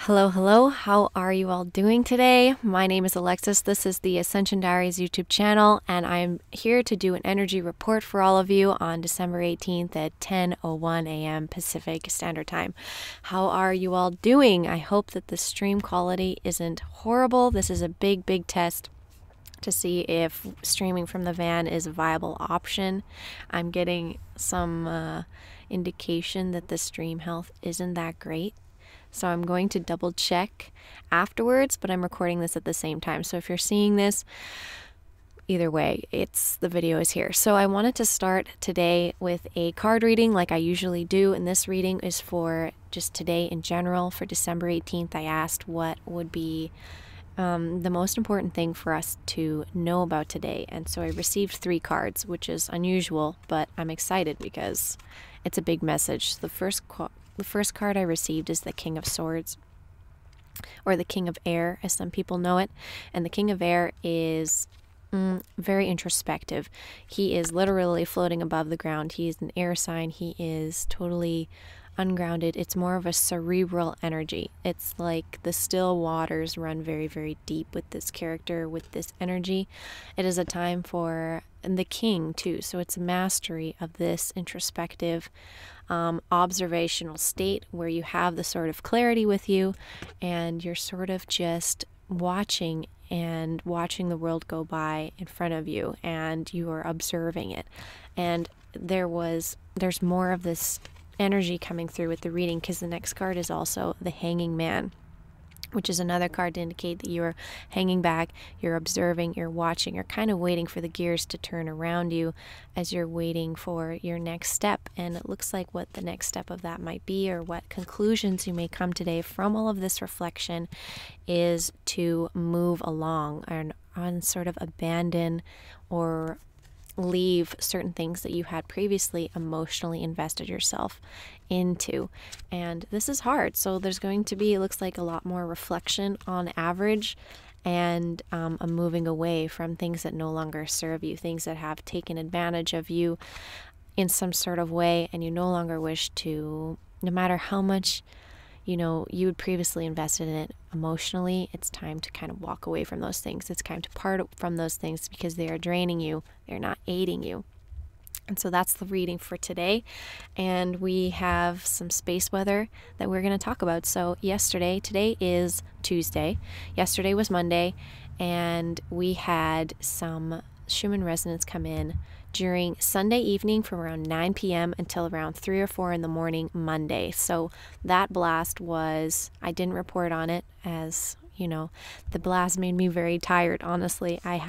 Hello, hello. How are you all doing today? My name is Alexis. This is the Ascension Diaries YouTube channel, and I'm here to do an energy report for all of you on December 18th at 10:01 a.m. Pacific Standard Time. How are you all doing? I hope that the stream quality isn't horrible. This is a big test to see if streaming from the van is a viable option. I'm getting some indication that the stream health isn't that great. So I'm going to double check afterwards, but I'm recording this at the same time. So if you're seeing this, either way, the video is here. So I wanted to start today with a card reading like I usually do. And this reading is for just today in general. For December 18th, I asked what would be the most important thing for us to know about today. And so I received 3 cards, which is unusual, but I'm excited because it's a big message. The first card I received is the King of Swords, or the King of Air, as some people know it. And the King of Air is very introspective. He is literally floating above the ground. He is an air sign. He is totally ungrounded. It's more of a cerebral energy. It's like the still waters run very deep with this character, with this energy. It is a time for the king too, so it's a mastery of this introspective observational state where you have the sort of clarity with you and you're sort of just watching the world go by in front of you, and you are observing it. And there's more of this energy coming through with the reading, because the next card is also the Hanging Man, which is another card to indicate that you're hanging back, you're observing, you're watching, you're kind of waiting for the gears to turn around you as you're waiting for your next step. And it looks like what the next step of that might be, or what conclusions you may come today from all of this reflection, is to move along and sort of abandon or leave certain things that you had previously emotionally invested yourself into. And this is hard, so there's going to be, it looks like, a lot more reflection on average, and a moving away from things that no longer serve you, things that have taken advantage of you in some sort of way, and you no longer wish to, no matter how much you had previously invested in it emotionally. It's time to kind of walk away from those things. It's time to part from those things because they are draining you. They're not aiding you. And so that's the reading for today. And we have some space weather that we're going to talk about. So today is Tuesday. Yesterday was Monday, and we had some Schumann resonance come in during Sunday evening from around 9 p.m. until around 3 or 4 in the morning Monday. So that blast I didn't report on it, as the blast made me very tired, honestly. I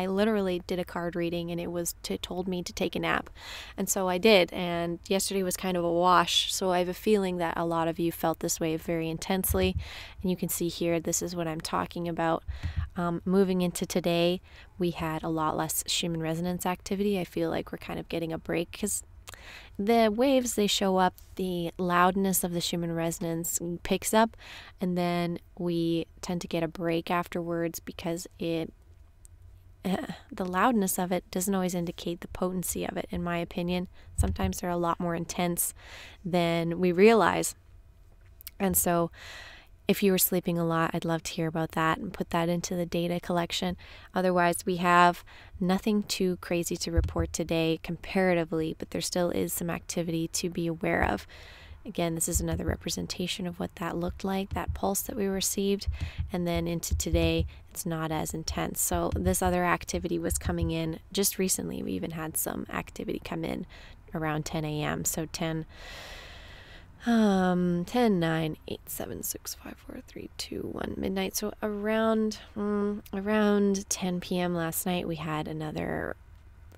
literally did a card reading, and it told me to take a nap. And so I did, and yesterday was kind of a wash. So I have a feeling that a lot of you felt this way very intensely. And you can see here, this is what I'm talking about. Moving into today, we had a lot less Schumann resonance activity. I feel like we're kind of getting a break, because the waves, they show up, the loudness of the Schumann resonance picks up, and then we tend to get a break afterwards, because the loudness of it doesn't always indicate the potency of it, in my opinion. Sometimes they're a lot more intense than we realize. And so if you were sleeping a lot, I'd love to hear about that and put that into the data collection. Otherwise, we have nothing too crazy to report today comparatively, but there still is some activity to be aware of. Again, this is another representation of what that looked like, that pulse that we received. And then into today, it's not as intense. So this other activity was coming in just recently. We even had some activity come in around 10 a.m. So 10, 9, 8, 7, 6, 5, 4, 3, 2, 1, midnight. So around 10 p.m. last night, we had another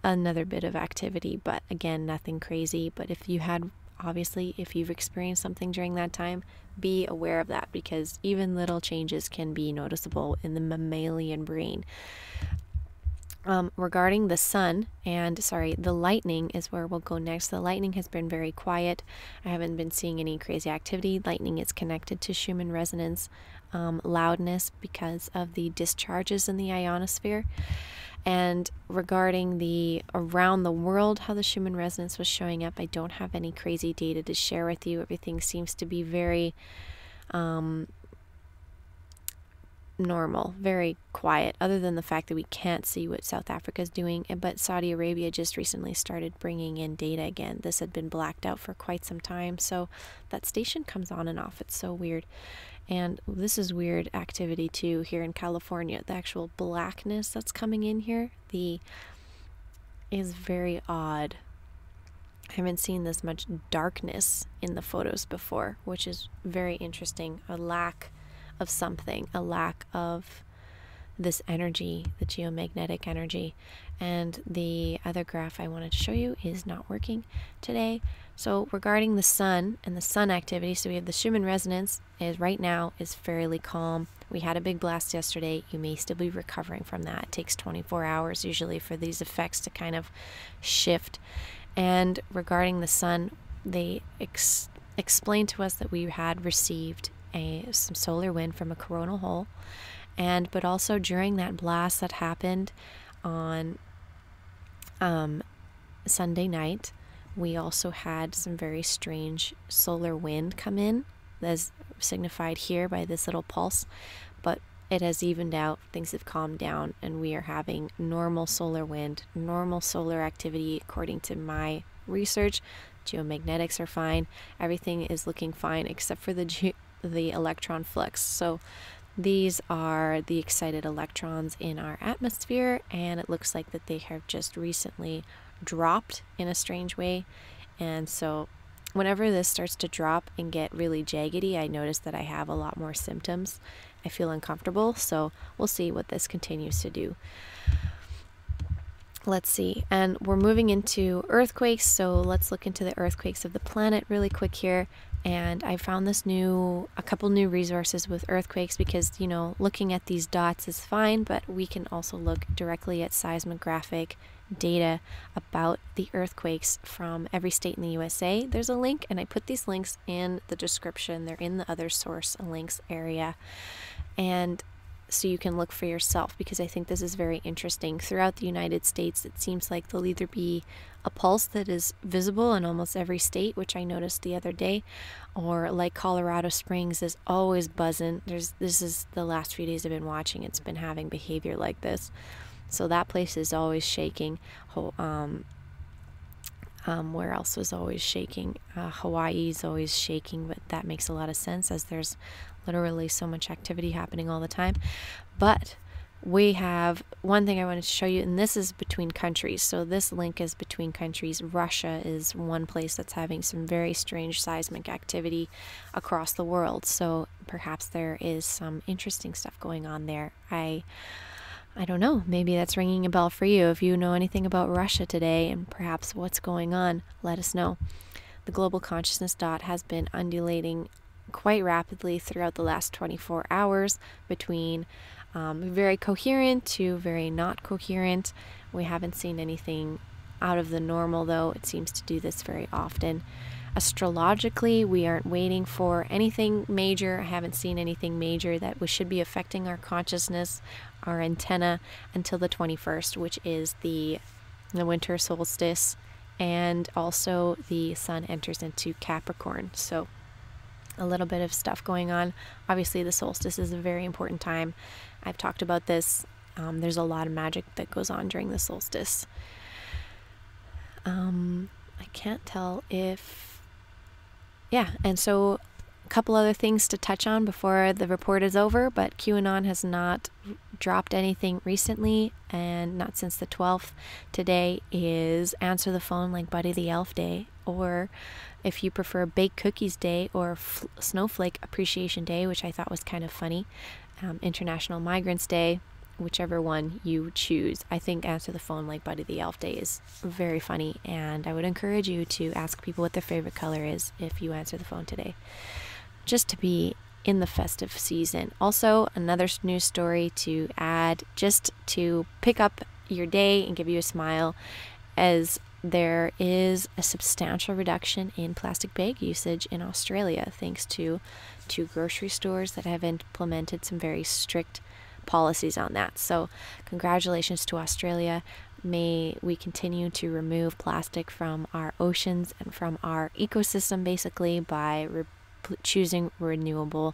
bit of activity, but again, nothing crazy. But if you've experienced something during that time, be aware of that, because even little changes can be noticeable in the mammalian brain. Regarding the lightning is where we'll go next. The lightning has been very quiet. I haven't been seeing any crazy activity. Lightning is connected to Schumann resonance loudness because of the discharges in the ionosphere. And regarding the around the world, how the Schumann resonance was showing up, I don't have any crazy data to share with you. Everything seems to be very normal, very quiet, other than the fact that we can't see what South Africa is doing. But Saudi Arabia just recently started bringing in data again. This had been blacked out for quite some time, so that station comes on and off. It's so weird. And this is weird activity too here in California. The actual blackness that's coming in here is very odd. I haven't seen this much darkness in the photos before, which is very interesting. A lack of something, a lack of this energy, the geomagnetic energy. And the other graph I wanted to show you is not working today. So regarding the sun and the sun activity, so we have the Schumann resonance is right now is fairly calm. We had a big blast yesterday. You may still be recovering from that. It takes 24 hours usually for these effects to kind of shift. And regarding the sun, they explained to us that we had received some solar wind from a coronal hole, but also during that blast that happened on Sunday night, we also had some very strange solar wind come in, as signified here by this little pulse, but it has evened out. Things have calmed down, and we are having normal solar wind, normal solar activity according to my research. Geomagnetics are fine. Everything is looking fine except for the electron flux. So these are the excited electrons in our atmosphere, and it looks like that they have just recently dropped in a strange way. And so whenever this starts to drop and get really jaggedy, I notice that I have a lot more symptoms. I feel uncomfortable, so we'll see what this continues to do. Let's see, and we're moving into earthquakes, so let's look into the earthquakes of the planet really quick here. And I found a couple new resources with earthquakes because, looking at these dots is fine, but we can also look directly at seismographic data about the earthquakes from every state in the USA. There's a link, and I put these links in the description. They're in the other source links area. And so you can look for yourself, because I think this is very interesting. Throughout the United States, it seems like there'll either be a pulse that is visible in almost every state, which I noticed the other day, or like Colorado Springs is always buzzing. This is the last few days I've been watching. It's been having behavior like this. So that place is always shaking. Where else was always shaking? Hawaii is always shaking, but that makes a lot of sense as there's literally so much activity happening all the time. But we have one thing I wanted to show you, and this is between countries. So this link is between countries. Russia is one place that's having some very strange seismic activity across the world. So perhaps there is some interesting stuff going on there. I don't know, maybe that's ringing a bell for you. If you know anything about Russia today and perhaps what's going on, let us know. The global consciousness dot has been undulating quite rapidly throughout the last 24 hours between very coherent to very not coherent. We haven't seen anything out of the normal, though. It seems to do this very often. Astrologically, we aren't waiting for anything major. I haven't seen anything major that should be affecting our consciousness, our antenna, until the 21st, which is the winter solstice, and also the sun enters into Capricorn. So a little bit of stuff going on. Obviously, the solstice is a very important time. I've talked about this. There's a lot of magic that goes on during the solstice. I can't tell if... Yeah, and so a couple other things to touch on before the report is over, but QAnon has not dropped anything recently, and not since the 12th. Today is Answer the Phone Like Buddy the Elf Day, or if you prefer Bake Cookies Day, or Snowflake Appreciation Day, which I thought was kind of funny, International Migrants Day, whichever one you choose. I think Answer the Phone Like Buddy the Elf Day is very funny, and I would encourage you to ask people what their favorite color is if you answer the phone today, just to be in the festive season. Also, another news story to add, just to pick up your day and give you a smile, as there is a substantial reduction in plastic bag usage in Australia, thanks to two grocery stores that have implemented some very strict policies on that. So congratulations to Australia. May we continue to remove plastic from our oceans and from our ecosystem, basically, by choosing renewable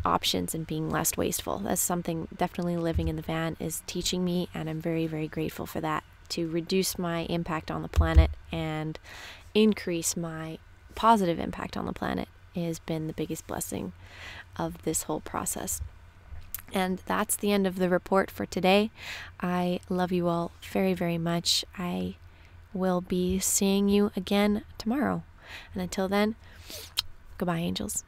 options and being less wasteful. That's something definitely living in the van is teaching me, and I'm very, very grateful for that, to reduce my impact on the planet and increase my positive impact on the planet has been the biggest blessing of this whole process. And that's the end of the report for today. I love you all very, very much. I will be seeing you again tomorrow. And until then, goodbye, angels.